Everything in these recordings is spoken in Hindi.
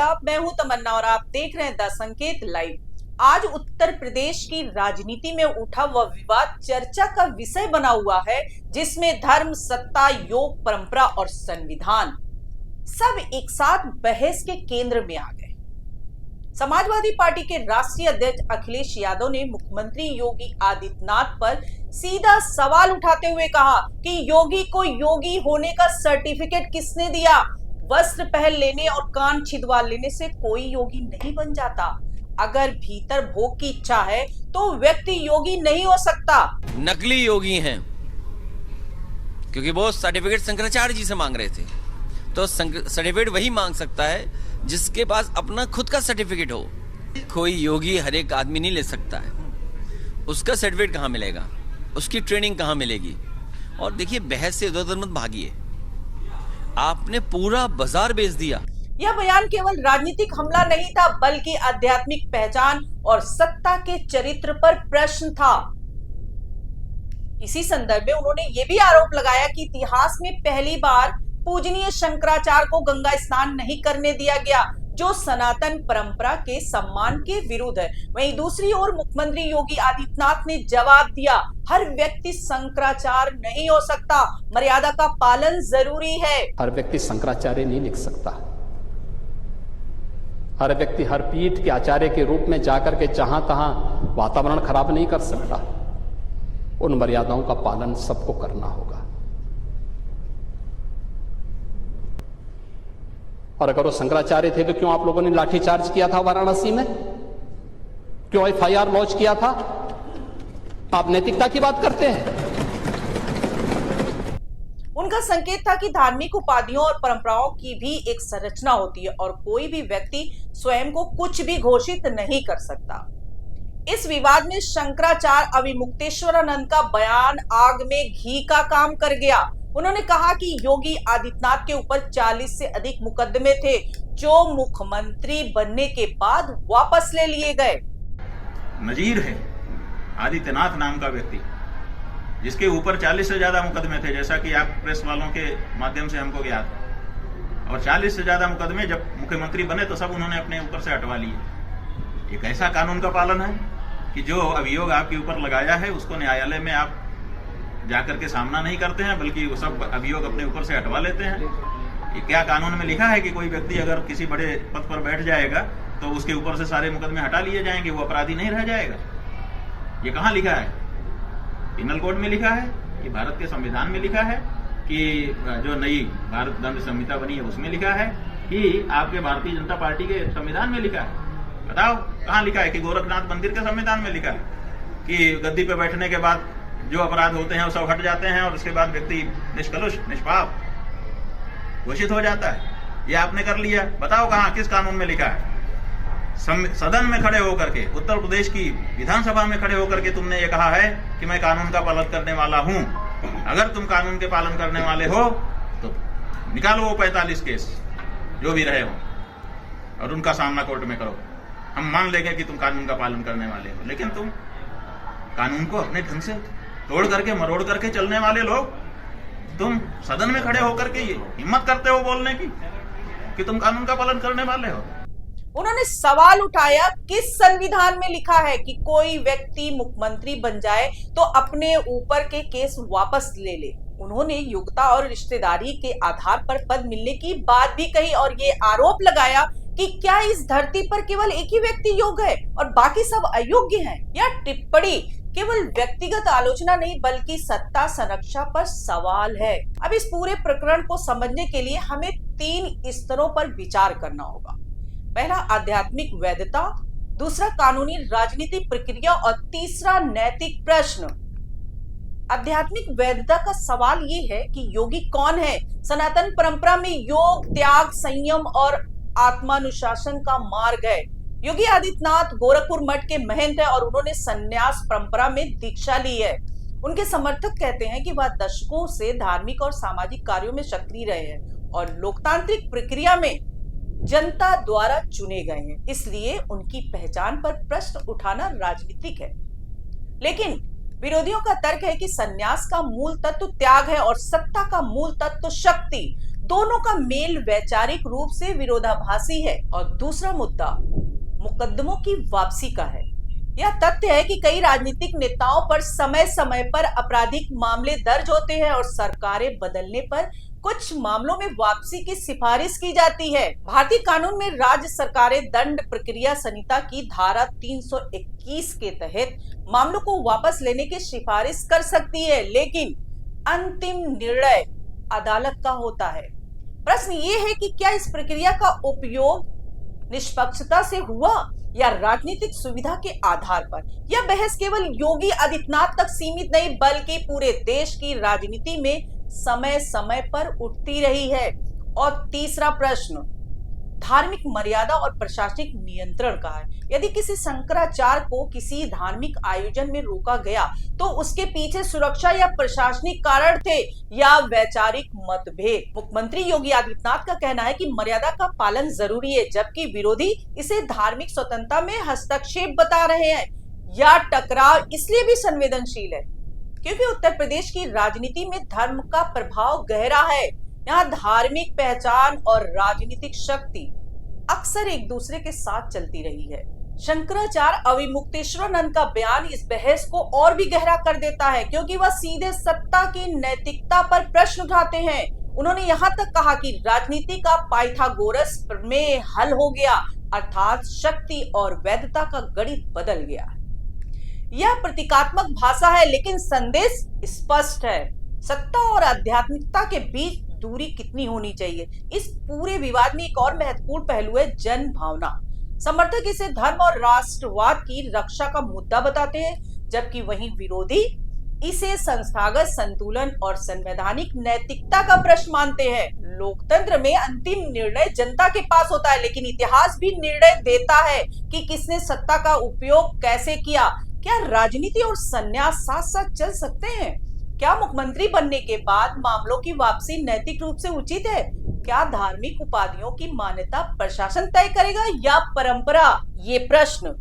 आदाब, मैं हूं तमन्ना और आप देख रहे हैं द संकेत लाइव। आज उत्तर प्रदेश की राजनीति में उठा वह विवाद चर्चा का विषय बना हुआ है, जिसमें धर्म, सत्ता, योग, परंपरा और संविधान सब एक साथ बहस के केंद्र में आ गए। समाजवादी पार्टी के राष्ट्रीय अध्यक्ष अखिलेश यादव ने मुख्यमंत्री योगी आदित्यनाथ पर सीधा सवाल उठाते हुए कहा कि योगी को योगी होने का सर्टिफिकेट किसने दिया? वस्त्र पहन लेने और कान छिदवा लेने से कोई योगी नहीं बन जाता। अगर भीतर भोग की इच्छा है तो व्यक्ति योगी नहीं हो सकता। नकली योगी हैं, क्योंकि वो सर्टिफिकेट शंकराचार्य जी से मांग रहे थे, तो सर्टिफिकेट वही मांग सकता है जिसके पास अपना खुद का सर्टिफिकेट हो। कोई योगी हर एक आदमी नहीं ले सकता है। उसका सर्टिफिकेट कहाँ मिलेगा, उसकी ट्रेनिंग कहाँ मिलेगी? और देखिए, बहस से इधर उधर मत भागिए, आपने पूरा बाजार बेच दिया। यह बयान केवल राजनीतिक हमला नहीं था, बल्कि आध्यात्मिक पहचान और सत्ता के चरित्र पर प्रश्न था। इसी संदर्भ में उन्होंने यह भी आरोप लगाया कि इतिहास में पहली बार पूजनीय शंकराचार्य को गंगा स्नान नहीं करने दिया गया, जो सनातन परंपरा के सम्मान के विरुद्ध है। वहीं दूसरी ओर मुख्यमंत्री योगी आदित्यनाथ ने जवाब दिया, हर व्यक्ति शंकराचार्य नहीं हो सकता, मर्यादा का पालन जरूरी है। हर व्यक्ति शंकराचार्य नहीं लिख सकता। हर व्यक्ति हर पीठ के आचार्य के रूप में जाकर के जहां तहां वातावरण खराब नहीं कर सकता। उन मर्यादाओं का पालन सबको करना होगा। और अगर वो शंकराचार्य थे तो क्यों आप लोगों ने लाठीचार्ज किया था वाराणसी में? क्यों एफआईआर लॉन्च किया था? आप नैतिकता की बात करते हैं। उनका संकेत था कि धार्मिक उपाधियों और परंपराओं की भी एक संरचना होती है और कोई भी व्यक्ति स्वयं को कुछ भी घोषित नहीं कर सकता। इस विवाद में शंकराचार्य अविमुक्तेश्वरानंद का बयान आग में घी का काम कर गया। उन्होंने कहा कि योगी आदित्यनाथ के ऊपर 40 से अधिक मुकदमे थे, जो मुख्यमंत्री बनने के बाद वापस ले लिए गए। नजीर है आदित्यनाथ नाम का व्यक्ति, जिसके ऊपर 40 से ज्यादा मुकदमे थे, जैसा कि आप प्रेस वालों के माध्यम से हमको ज्ञात। और 40 से ज्यादा मुकदमे जब मुख्यमंत्री बने तो सब उन्होंने अपने ऊपर से हटवा लिए। एक ऐसा कानून का पालन है कि जो अभियोग आपके ऊपर लगाया है उसको न्यायालय में आप जाकर के सामना नहीं करते हैं, बल्कि वो सब अभियोग अपने ऊपर से हटवा लेते हैं। ये क्या कानून में लिखा है कि कोई व्यक्ति अगर किसी बड़े पद पर बैठ जाएगा तो उसके ऊपर से सारे मुकदमे हटा लिए जाएंगे, वो अपराधी नहीं रह जाएगा? ये कहाँ लिखा है? पिनल कोड में लिखा है, ये भारत के संविधान में लिखा है, कि जो नई भारत दंड संहिता बनी है उसमें लिखा है, कि आपके भारतीय जनता पार्टी के संविधान में लिखा है? बताओ कहाँ लिखा है? कि गोरखनाथ मंदिर के संविधान में लिखा है कि गद्दी पे बैठने के बाद जो अपराध होते हैं वो सब हट जाते हैं और उसके बाद व्यक्ति निष्कलुष निष्पाप घोषित हो जाता है। ये आपने कर लिया। बताओ कहाँ, किस कानून में लिखा है? सदन में खड़े होकर के, उत्तर प्रदेश की विधानसभा में खड़े होकर के तुमने ये कहा है कि मैं कानून का पालन करने वाला हूं। अगर तुम कानून के पालन करने वाले हो तो निकालो वो 45 केस जो भी रहे हो और उनका सामना कोर्ट में करो। हम मान लेंगे कि तुम कानून का पालन करने वाले हो, लेकिन तुम कानून को अपने ढंग से तोड़ करके मरोड़ करके चलने वाले लोग, तुम सदन में खड़े होकर के ये हिम्मत करते हो बोलने की कि तुम कानून का पालन करने वाले हो? उन्होंने सवाल उठाया, किस संविधान में लिखा है कि कोई व्यक्ति मुख्यमंत्री बन जाए तो अपने ऊपर के केस वापस ले ले? उन्होंने योग्यता और रिश्तेदारी के आधार पर पद मिलने की बात भी कही और ये आरोप लगाया कि क्या इस धरती पर केवल एक ही व्यक्ति योग्य है और बाकी सब अयोग्य हैं? यह टिप्पणी केवल व्यक्तिगत आलोचना नहीं, बल्कि सत्ता संरक्षण पर सवाल है। अब इस पूरे प्रकरण को समझने के लिए हमें 3 स्तरों पर विचार करना होगा। पहला, आध्यात्मिक वैधता, दूसरा, कानूनी राजनीतिक प्रक्रिया और तीसरा, नैतिक प्रश्न। आध्यात्मिक वैधता का सवाल ये है कि योगी कौन है? सनातन परंपरा में योग, त्याग, संयम और आत्मानुशासन का मार्ग है। योगी आदित्यनाथ गोरखपुर मठ के महंत है और उन्होंने संन्यास परंपरा में दीक्षा ली है। उनके समर्थक कहते हैं कि वह दशकों से धार्मिक और सामाजिक कार्यों में सक्रिय रहे हैं और लोकतांत्रिक प्रक्रिया में जनता द्वारा चुने गए हैं, इसलिए उनकी पहचान पर प्रश्न उठाना राजनीतिक है। लेकिन विरोधियों का तर्क है कि संन्यास का मूल तत्व त्याग है और सत्ता का मूल तत्व शक्ति। दोनों का मेल वैचारिक रूप से विरोधाभासी है। और दूसरा मुद्दा मुकदमों की वापसी का है। यह तथ्य है कि कई राजनीतिक नेताओं पर समय समय पर आपराधिक मामले दर्ज होते हैं और सरकारें बदलने पर कुछ मामलों में वापसी की सिफारिश की जाती है। भारतीय कानून में राज्य सरकारें दंड प्रक्रिया संहिता की धारा 321 के तहत मामलों को वापस लेने की सिफारिश कर सकती है, लेकिन अंतिम निर्णय अदालत का होता है। प्रश्न ये है कि क्या इस प्रक्रिया का उपयोग निष्पक्षता से हुआ या राजनीतिक सुविधा के आधार पर। यह बहस केवल योगी आदित्यनाथ तक सीमित नहीं बल्कि पूरे देश की राजनीति में समय समय पर उठती रही है। और तीसरा प्रश्न धार्मिक मर्यादा और प्रशासनिक नियंत्रण का है। यदि किसी शंकराचार्य को किसी धार्मिक आयोजन में रोका गया तो उसके पीछे सुरक्षा या प्रशासनिक कारण थे या वैचारिक मतभेद। मुख्यमंत्री योगी आदित्यनाथ का कहना है कि मर्यादा का पालन जरूरी है, जबकि विरोधी इसे धार्मिक स्वतंत्रता में हस्तक्षेप बता रहे हैं। या टकराव इसलिए भी संवेदनशील है क्योंकि उत्तर प्रदेश की राजनीति में धर्म का प्रभाव गहरा है। यहाँ धार्मिक पहचान और राजनीतिक शक्ति अक्सर एक दूसरे के साथ चलती रही है। शंकराचार्य अविमुक्तेश्वरानंद का बयान इस बहस को और भी गहरा कर देता है क्योंकि वह सीधे सत्ता की नैतिकता पर प्रश्न उठाते हैं। उन्होंने यहाँ तक कहा कि राजनीति का पाइथागोरस प्रमेय हल हो गया, अर्थात शक्ति और वैधता का गणित बदल गया। यह प्रतीकात्मक भाषा है लेकिन संदेश स्पष्ट है। सत्ता और आध्यात्मिकता के बीच दूरी कितनी होनी चाहिए। इस पूरे विवाद में एक और महत्वपूर्ण पहलू है जन भावना। समर्थक इसे धर्म और राष्ट्रवाद की रक्षा का मुद्दा बताते हैं, जबकि वहीं विरोधी इसे संस्थागत संतुलन और संवैधानिक नैतिकता का प्रश्न मानते हैं। लोकतंत्र में अंतिम निर्णय जनता के पास होता है, लेकिन इतिहास भी निर्णय देता है कि किसने सत्ता का उपयोग कैसे किया। क्या राजनीति और संन्यास साथ साथ चल सकते हैं? क्या मुख्यमंत्री बनने के बाद मामलों की वापसी नैतिक रूप से उचित है? क्या धार्मिक उपाधियों की मान्यता प्रशासन तय करेगा या परंपरा? ये प्रश्न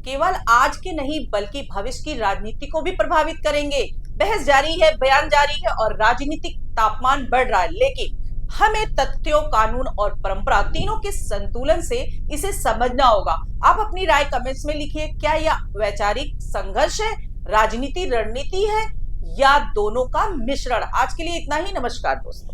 केवल आज के नहीं बल्कि भविष्य की राजनीति को भी प्रभावित करेंगे। बहस जारी है, बयान जारी है और राजनीतिक तापमान बढ़ रहा है, लेकिन हमें तथ्यों, कानून और परंपरा तीनों के संतुलन से इसे समझना होगा। आप अपनी राय कमेंट्स में लिखिए। क्या यह वैचारिक संघर्ष है, राजनीति रणनीति है या दोनों का मिश्रण? आज के लिए इतना ही। नमस्कार दोस्तों।